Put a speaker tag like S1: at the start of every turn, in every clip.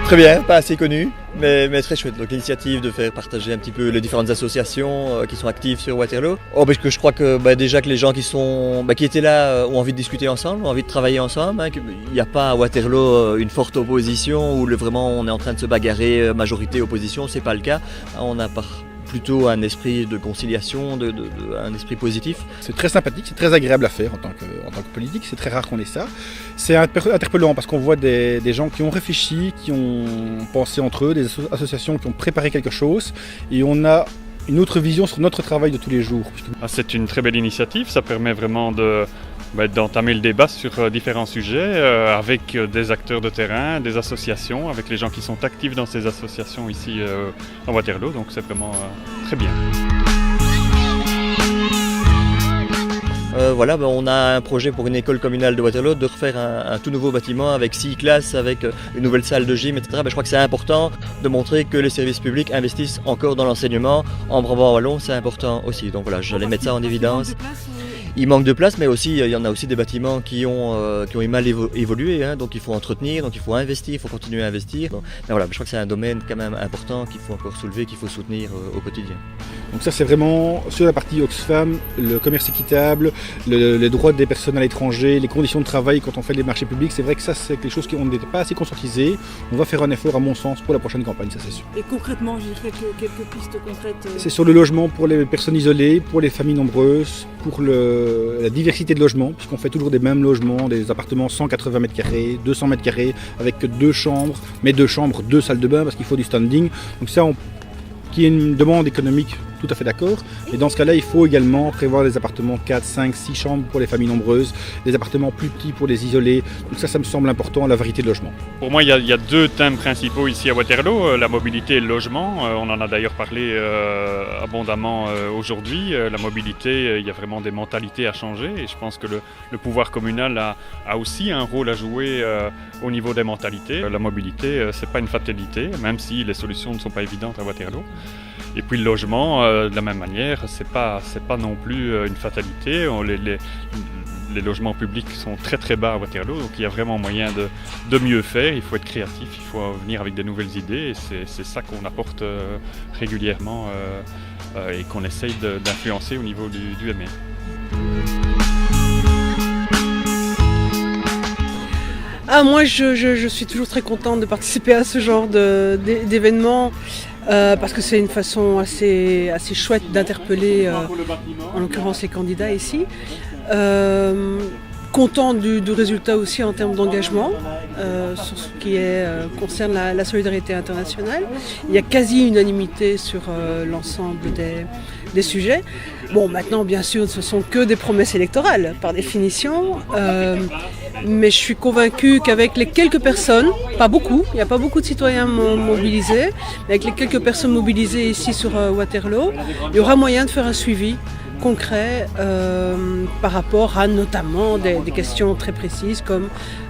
S1: Très bien, pas assez connu, mais très chouette. Donc l'initiative de faire partager un petit peu les différentes associations qui sont actives sur Waterloo. Oh, parce que je crois que déjà que les gens qui étaient là ont envie de discuter ensemble, ont envie de travailler ensemble. Il n'y a pas à Waterloo une forte opposition où vraiment on est en train de se bagarrer majorité-opposition, c'est pas le cas. On a plutôt un esprit de conciliation, un esprit positif.
S2: C'est très sympathique, c'est très agréable à faire en tant que politique, c'est très rare qu'on ait ça. C'est interpellant parce qu'on voit des gens qui ont réfléchi, qui ont pensé entre eux, des associations qui ont préparé quelque chose et on a une autre vision sur notre travail de tous les jours.
S3: C'est une très belle initiative, ça permet vraiment d'entamer le débat sur différents sujets avec des acteurs de terrain, des associations, avec les gens qui sont actifs dans ces associations ici à Waterloo, donc c'est vraiment très bien.
S1: On a un projet pour une école communale de Waterloo de refaire un tout nouveau bâtiment avec 6 classes, avec une nouvelle salle de gym, etc. Je crois que c'est important de montrer que les services publics investissent encore dans l'enseignement. En Brabant-Wallon, c'est important aussi. Donc voilà, j'allais mettre ça en évidence. Il manque de place, mais aussi il y en a aussi des bâtiments qui ont mal évolué, donc il faut entretenir, donc il faut investir, il faut continuer à investir. Mais je crois que c'est un domaine quand même important qu'il faut encore soulever, qu'il faut soutenir au quotidien.
S2: Donc ça c'est vraiment sur la partie Oxfam, le commerce équitable, les droits des personnes à l'étranger, les conditions de travail quand on fait les marchés publics. C'est vrai que ça c'est quelque chose qu'on n'était pas assez conscientisé. On va faire un effort à mon sens pour la prochaine campagne, ça c'est sûr.
S4: Et concrètement, j'ai fait quelques pistes concrètes.
S2: C'est sur le logement pour les personnes isolées, pour les familles nombreuses, pour la diversité de logements, puisqu'on fait toujours des mêmes logements, des appartements 180 m², 200 m², avec 2 chambres, mais 2 chambres, 2 salles de bain, parce qu'il faut du standing. Donc ça, qui est une demande économique, tout à fait d'accord. Et dans ce cas-là, il faut également prévoir des appartements 4, 5, 6 chambres pour les familles nombreuses, des appartements plus petits pour les isolés. Donc ça me semble important, la variété de logements.
S3: Pour moi, il y a 2 thèmes principaux ici à Waterloo, la mobilité et le logement. On en a d'ailleurs parlé abondamment aujourd'hui. La mobilité, il y a vraiment des mentalités à changer et je pense que le pouvoir communal a aussi un rôle à jouer au niveau des mentalités. La mobilité, c'est pas une fatalité, même si les solutions ne sont pas évidentes à Waterloo. Et puis le logement, de la même manière, c'est pas non plus une fatalité. Les logements publics sont très très bas à Waterloo, donc il y a vraiment moyen de mieux faire. Il faut être créatif, il faut venir avec de nouvelles idées et c'est ça qu'on apporte régulièrement et qu'on essaye d'influencer au niveau du MR.
S4: Moi, je suis toujours très contente de participer à ce genre d'événements parce que c'est une façon assez chouette d'interpeller, en l'occurrence, les candidats ici. Content du résultat aussi en termes d'engagement sur ce qui concerne la solidarité internationale. Il y a quasi unanimité sur l'ensemble des sujets. Bon, maintenant, bien sûr, ce ne sont que des promesses électorales, par définition. Mais je suis convaincue qu'avec les quelques personnes, pas beaucoup, il n'y a pas beaucoup de citoyens mobilisés, mais avec les quelques personnes mobilisées ici sur Waterloo, il y aura moyen de faire un suivi concret par rapport à notamment des questions très précises comme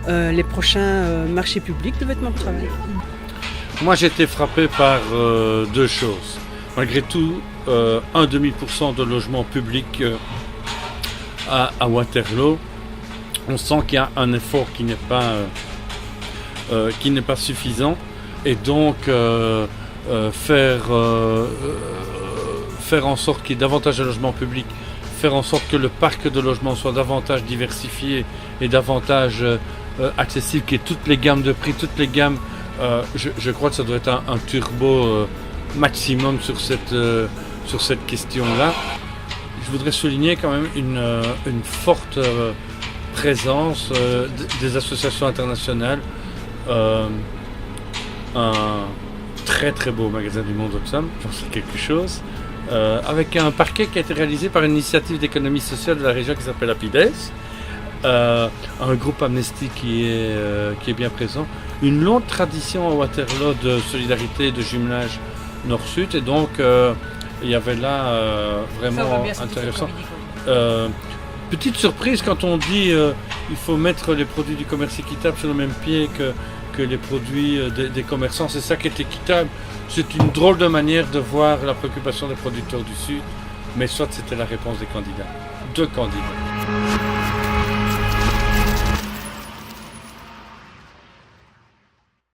S4: les prochains marchés publics de vêtements de travail.
S5: Moi j'ai été frappé par 2 choses. Malgré tout, 1,5% de logements publics à Waterloo, on sent qu'il y a un effort qui n'est pas suffisant et donc faire en sorte qu'il y ait davantage de logements publics, faire en sorte que le parc de logements soit davantage diversifié et davantage accessible, qu'il y ait toutes les gammes de prix, toutes les gammes, je crois que ça doit être un turbo maximum sur cette question-là. Je voudrais souligner quand même une forte présence des associations internationales, un très très beau magasin du Monde Oxfam, j'en sais quelque chose, avec un parquet qui a été réalisé par une initiative d'économie sociale de la région qui s'appelle Apides, un groupe Amnesty qui est bien présent, une longue tradition à Waterloo de solidarité et de jumelage nord-sud et donc il y avait là vraiment intéressant. Petite surprise quand on dit il faut mettre les produits du commerce équitable sur le même pied que les produits des commerçants, c'est ça qui est équitable. C'est une drôle de manière de voir la préoccupation des producteurs du Sud, mais soit c'était la réponse des candidats. 2 candidats.